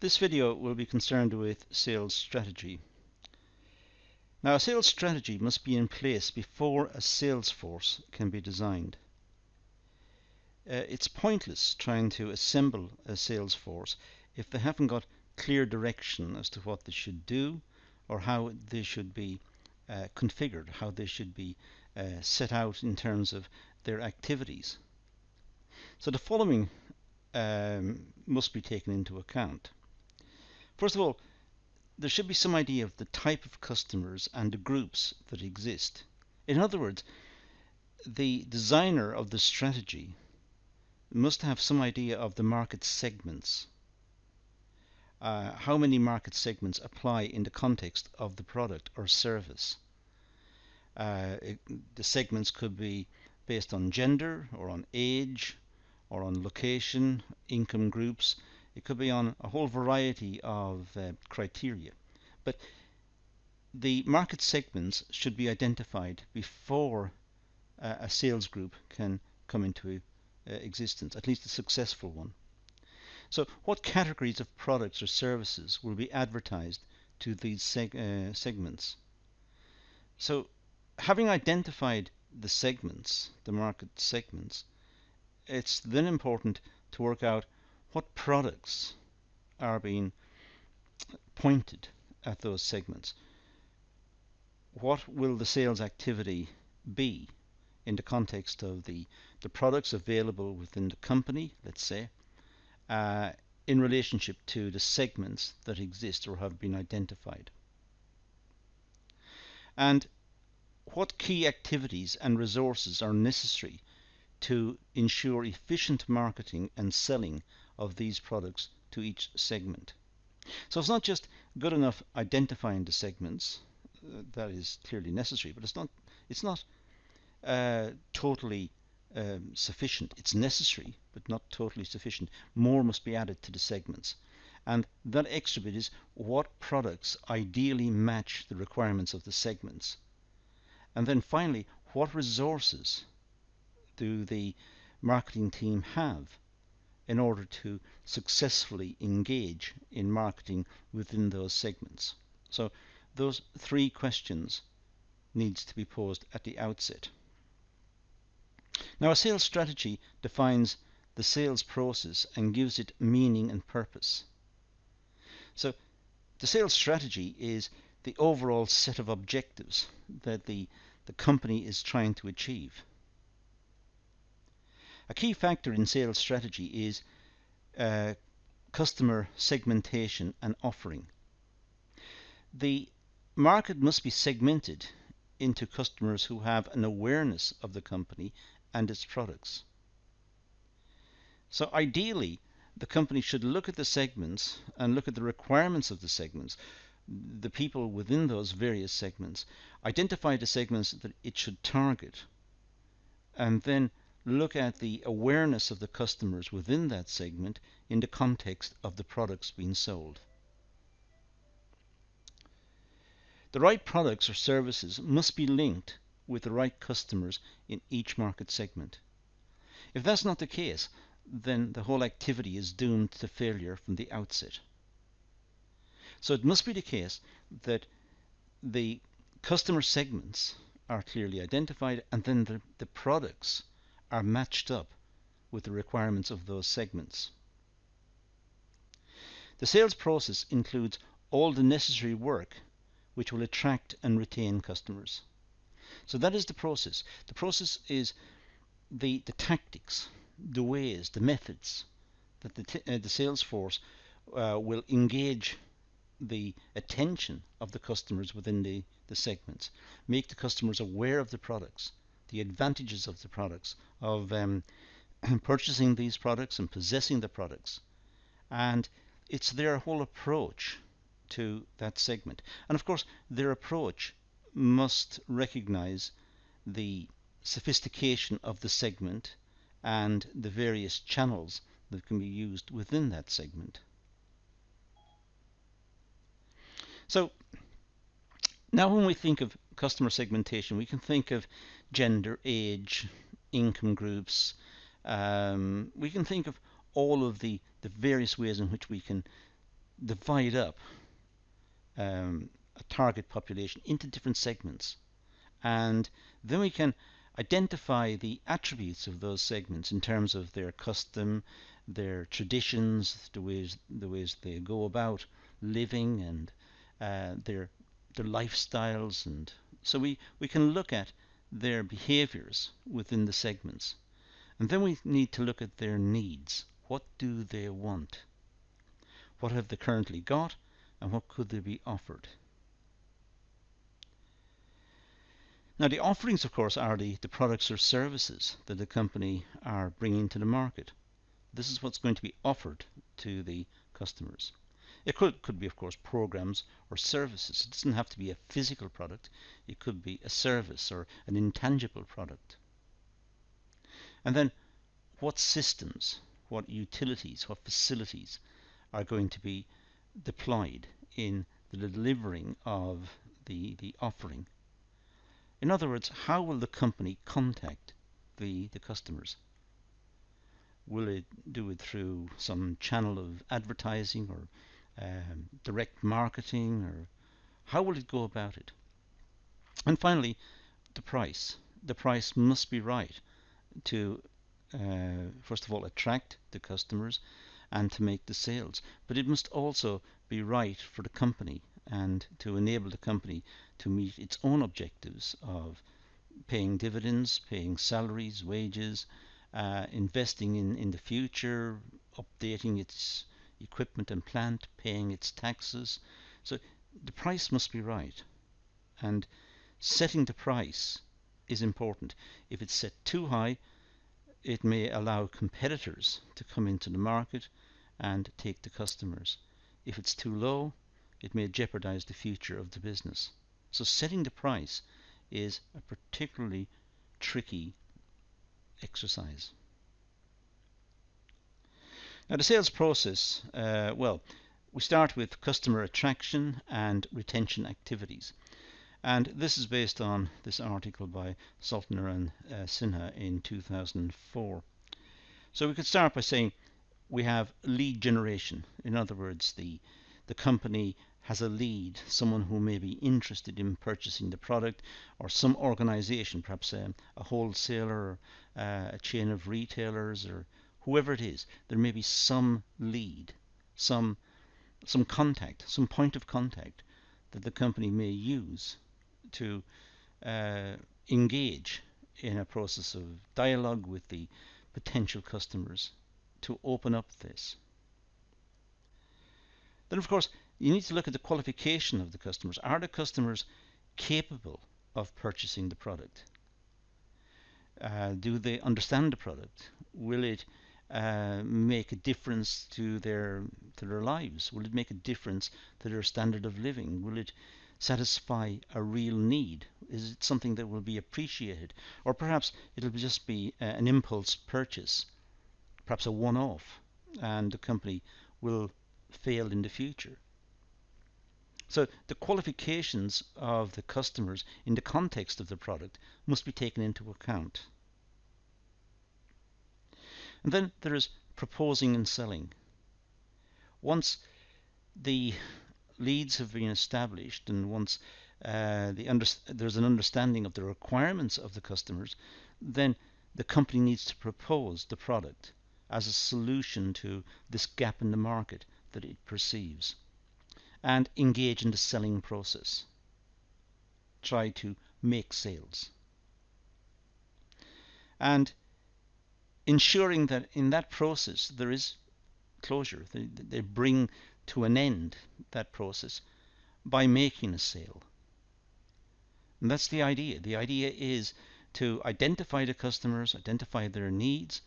This video will be concerned with sales strategy. Now, a sales strategy must be in place before a sales force can be designed. It's pointless trying to assemble a sales force if they haven't got clear direction as to what they should do or how they should be configured, how they should be set out in terms of their activities. So the following must be taken into account. First of all, there should be some idea of the type of customers and the groups that exist. In other words, the designer of the strategy must have some idea of the market segments. How many market segments apply in the context of the product or service. The segments could be based on gender or on age or on location, income groups. It could be on a whole variety of criteria. But the market segments should be identified before a sales group can come into existence, at least a successful one. So what categories of products or services will be advertised to these segments? So having identified the segments, the market segments, it's then important to work out what products are being pointed at those segments. What will the sales activity be in the context of the products available within the company, let's say, in relationship to the segments that exist or have been identified? And what key activities and resources are necessary to ensure efficient marketing and selling of these products to each segment? So it's not just good enough identifying the segments, that is clearly necessary, but it's not totally sufficient. It's necessary, but not totally sufficient. More must be added to the segments. And that extra bit is what products ideally match the requirements of the segments. And then finally, what resources do the marketing team have in order to successfully engage in marketing within those segments? So those three questions needs to be posed at the outset. Now, a sales strategy defines the sales process and gives it meaning and purpose. So the sales strategy is the overall set of objectives that the company is trying to achieve. A key factor in sales strategy is customer segmentation and offering. The market must be segmented into customers who have an awareness of the company and its products. So ideally, the company should look at the segments and look at the requirements of the segments, the people within those various segments, identify the segments that it should target, and then look at the awareness of the customers within that segment in the context of the products being sold. The right products or services must be linked with the right customers in each market segment. If that's not the case, then the whole activity is doomed to failure from the outset. So it must be the case that the customer segments are clearly identified, and then the products are matched up with the requirements of those segments. The sales process includes all the necessary work which will attract and retain customers. So that is the process. The process is the tactics, the ways, the methods that the sales force will engage the attention of the customers within the segments, make the customers aware of the products, the advantages of the products, of purchasing these products and possessing the products. And it's their whole approach to that segment. And of course, their approach must recognize the sophistication of the segment and the various channels that can be used within that segment. So now when we think of customer segmentation, we can think of gender, age, income groups. We can think of all of the various ways in which we can divide up a target population into different segments, and then we can identify the attributes of those segments in terms of their custom, their traditions, the ways they go about living, and their lifestyles, and so we can look at their behaviors within the segments, and then we need to look at their needs. What do they want? What have they currently got, and what could they be offered? Now, the offerings, of course, are the products or services that the company are bringing to the market. This is what's going to be offered to the customers. It could be, of course, programs or services. It doesn't have to be a physical product. It could be a service or an intangible product. And then what systems, what utilities, what facilities are going to be deployed in the delivering of the offering. In other words, how will the company contact the customers? Will it do it through some channel of advertising or direct marketing, or how will it go about it? And finally, the price. The price must be right to, first of all, attract the customers and to make the sales. But it must also be right for the company and to enable the company to meet its own objectives of paying dividends, paying salaries, wages, investing in the future, updating its equipment and plant, paying its taxes. So the price must be right, and setting the price is important. If it's set too high, it may allow competitors to come into the market and take the customers. If it's too low, it may jeopardize the future of the business. So setting the price is a particularly tricky exercise. Now, the sales process, well, we start with customer attraction and retention activities. And this is based on this article by Saltner and Sinha in 2004. So we could start by saying we have lead generation. In other words, the company has a lead, someone who may be interested in purchasing the product, or some organization, perhaps a wholesaler, or a chain of retailers, or whoever it is. There may be some lead, some contact, some point of contact that the company may use to engage in a process of dialogue with the potential customers to open up this. Then, of course, you need to look at the qualification of the customers. Are the customers capable of purchasing the product? Do they understand the product? Will it make a difference to their lives? Will it make a difference to their standard of living? Will it satisfy a real need? Is it something that will be appreciated? Or perhaps it'll just be an impulse purchase, perhaps a one-off, and the company will fail in the future. So the qualifications of the customers in the context of the product must be taken into account. And then there is proposing and selling. Once the leads have been established, and once there's an understanding of the requirements of the customers, then the company needs to propose the product as a solution to this gap in the market that it perceives, and engage in the selling process. Try to make sales. And ensuring that in that process there is closure. They bring to an end that process by making a sale. And that's the idea. The idea is to identify the customers, identify their needs,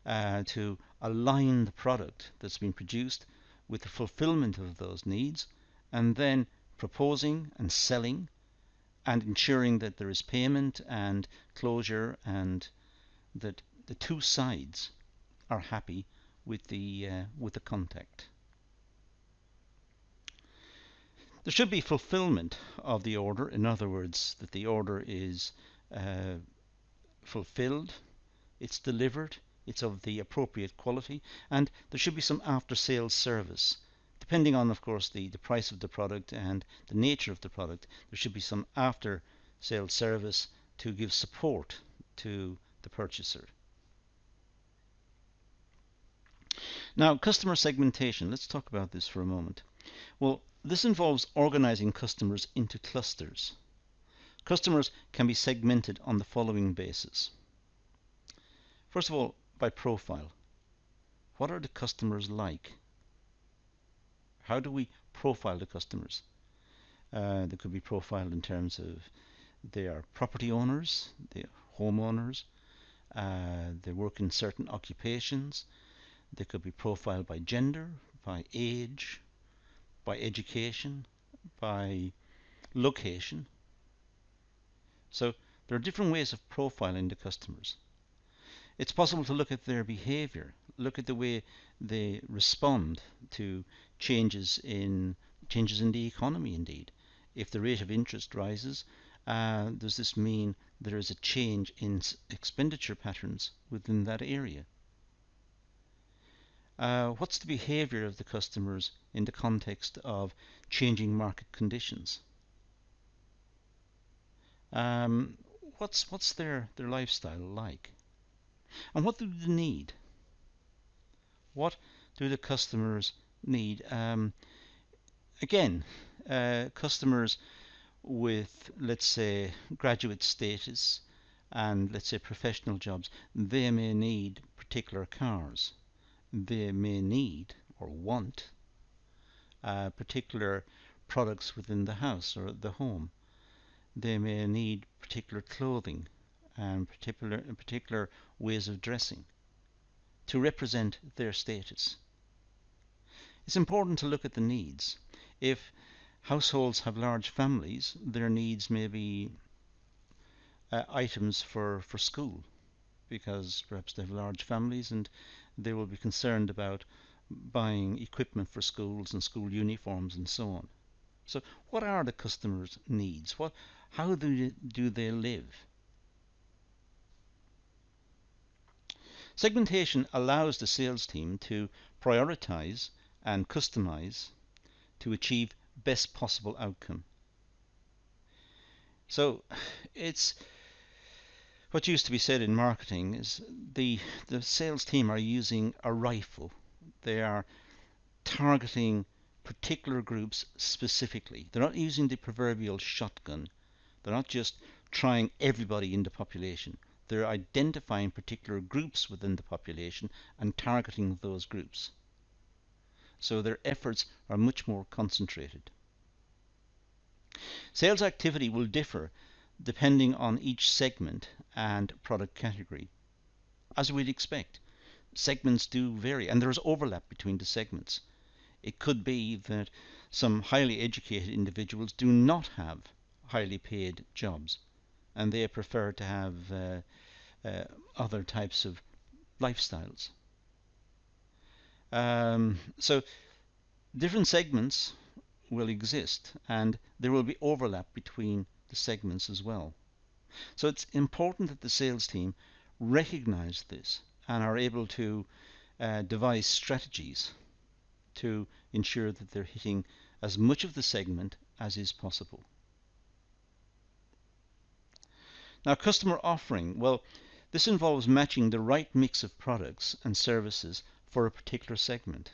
to align the product that's been produced with the fulfillment of those needs, and then proposing and selling and ensuring that there is payment and closure, and that the two sides are happy with the contact. There should be fulfillment of the order. In other words, that the order is fulfilled, it's delivered, it's of the appropriate quality, and there should be some after-sales service, depending on, of course, the price of the product and the nature of the product, there should be some after sales service to give support to the purchaser. Now, customer segmentation. Let's talk about this for a moment. Well, this involves organizing customers into clusters. Customers can be segmented on the following basis. First of all, by profile. What are the customers like? How do we profile the customers? They could be profiled in terms of they are property owners, they are homeowners, they work in certain occupations. They could be profiled by gender, by age, by education, by location. So there are different ways of profiling the customers. It's possible to look at their behavior, look at the way they respond to changes in the economy indeed. If the rate of interest rises, does this mean there is a change in expenditure patterns within that area? What's the behavior of the customers in the context of changing market conditions? Um, what's their lifestyle like? And what do they need? What do the customers need? Again, customers with, let's say, graduate status and, let's say, professional jobs, they may need particular cars. They may need or want particular products within the house or the home. They may need particular clothing and particular ways of dressing to represent their status. It's important to look at the needs. If households have large families, their needs may be items for school, because perhaps they have large families and they will be concerned about buying equipment for schools and school uniforms and so on. So what are the customers' needs? How do they live? Segmentation allows the sales team to prioritize and customize to achieve best possible outcome. So it's what used to be said in marketing is the sales team are using a rifle. They are targeting particular groups specifically. They're not using the proverbial shotgun. They're not just trying everybody in the population. They're identifying particular groups within the population and targeting those groups. So their efforts are much more concentrated. Sales activity will differ depending on each segment and product category. As we'd expect, segments do vary and there is overlap between the segments. It could be that some highly educated individuals do not have highly paid jobs and they prefer to have other types of lifestyles. So different segments will exist and there will be overlap between the segments as well. So it's important that the sales team recognize this and are able to devise strategies to ensure that they're hitting as much of the segment as is possible. Now, customer offering. Well, this involves matching the right mix of products and services for a particular segment.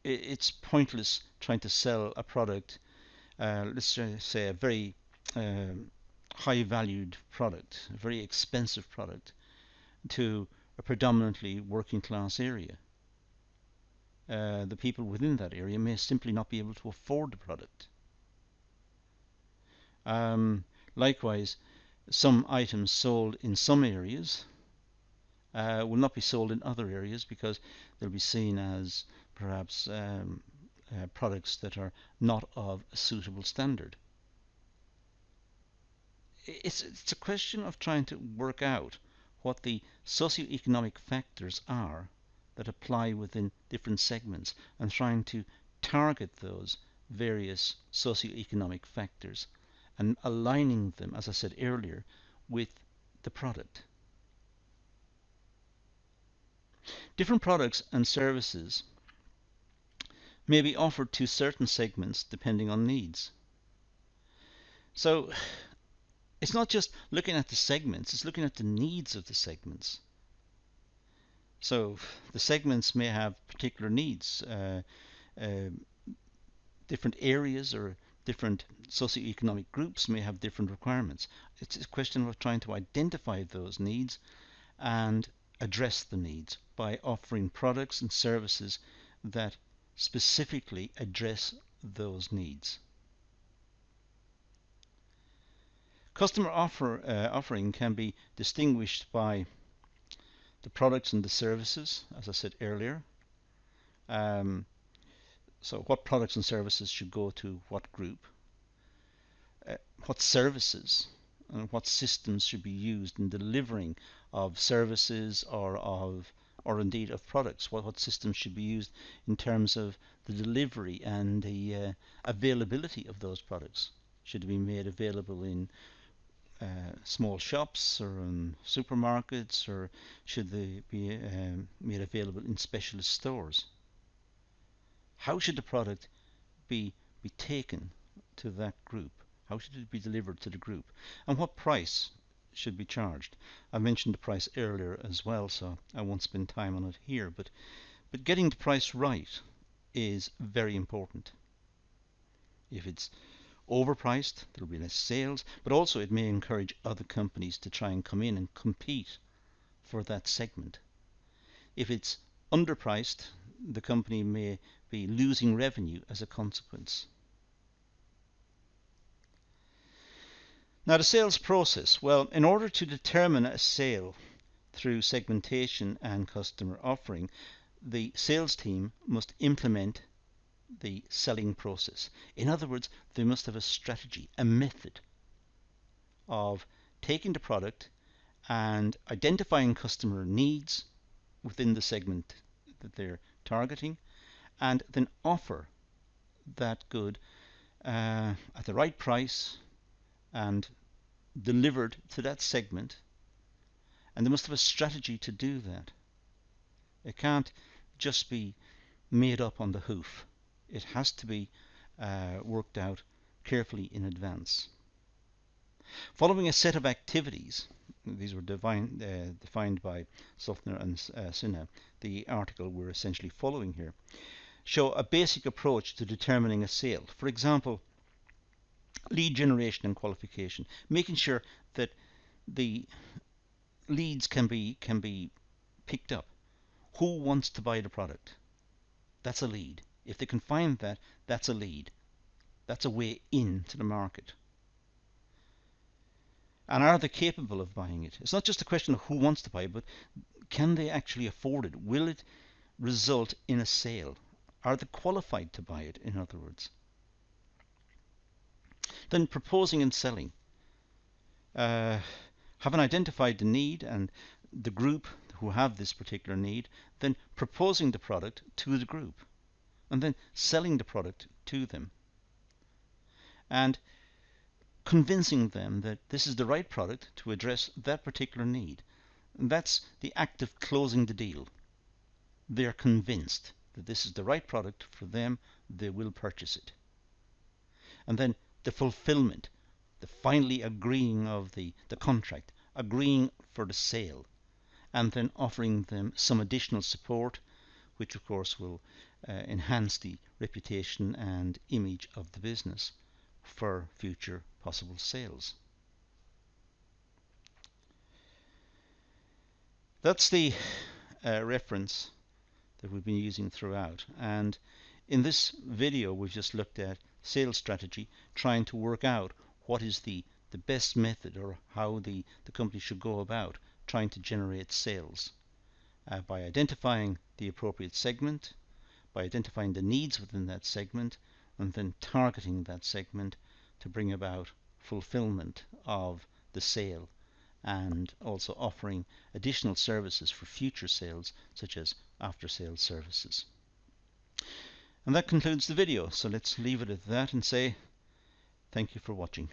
It's pointless trying to sell a product, let's say a very high valued product, a very expensive product, to a predominantly working class area. The people within that area may simply not be able to afford the product. Likewise, some items sold in some areas will not be sold in other areas because they'll be seen as perhaps products that are not of a suitable standard. It's a question of trying to work out what the socioeconomic factors are that apply within different segments and trying to target those various socioeconomic factors and aligning them, as I said earlier, with the product. Different products and services may be offered to certain segments depending on needs. So it's not just looking at the segments, it's looking at the needs of the segments. So the segments may have particular needs. Uh, Different areas or different socioeconomic groups may have different requirements. It's a question of trying to identify those needs and address the needs by offering products and services that specifically address those needs. Customer offering can be distinguished by the products and the services, as I said earlier. So what products and services should go to what group? What services and what systems should be used in delivering of services or indeed of products? What systems should be used in terms of the delivery and the availability of those products? Should they be made available in small shops or in supermarkets, or should they be made available in specialist stores? How should the product be taken to that group? How should it be delivered to the group? And what price should be charged? I mentioned the price earlier as well, so I won't spend time on it here, but getting the price right is very important. If it's overpriced, there'll be less sales, but also it may encourage other companies to try and come in and compete for that segment. If it's underpriced, the company may be losing revenue as a consequence. Now, the sales process. Well, in order to determine a sale through segmentation and customer offering, the sales team must implement the selling process. In other words, they must have a strategy, a method of taking the product and identifying customer needs within the segment that they're targeting, and then offer that good at the right price and delivered to that segment. And they must have a strategy to do that. It can't just be made up on the hoof. It has to be worked out carefully in advance. Following a set of activities, these were defined by Suffner and Sinha, the article we're essentially following here, show a basic approach to determining a sale. For example, lead generation and qualification, making sure that the leads can be picked up. Who wants to buy the product? That's a lead. If they can find that, that's a lead. That's a way into the market. And are they capable of buying it? It's not just a question of who wants to buy it, but can they actually afford it? Will it result in a sale? Are they qualified to buy it, in other words? Then proposing and selling. Having identified the need and the group who have this particular need, then proposing the product to the group and then selling the product to them and convincing them that this is the right product to address that particular need. And that's the act of closing the deal. They're convinced that this is the right product for them, they will purchase it. And then the fulfillment, the finally agreeing of the contract, agreeing for the sale, and then offering them some additional support, which of course will enhance the reputation and image of the business for future possible sales. That's the reference that we've been using throughout, and in this video we've just looked at sales strategy, trying to work out what is the best method or how the company should go about trying to generate sales by identifying the appropriate segment, by identifying the needs within that segment, and then targeting that segment to bring about fulfillment of the sale, and also offering additional services for future sales such as after sales services. And that concludes the video, so let's leave it at that and say thank you for watching.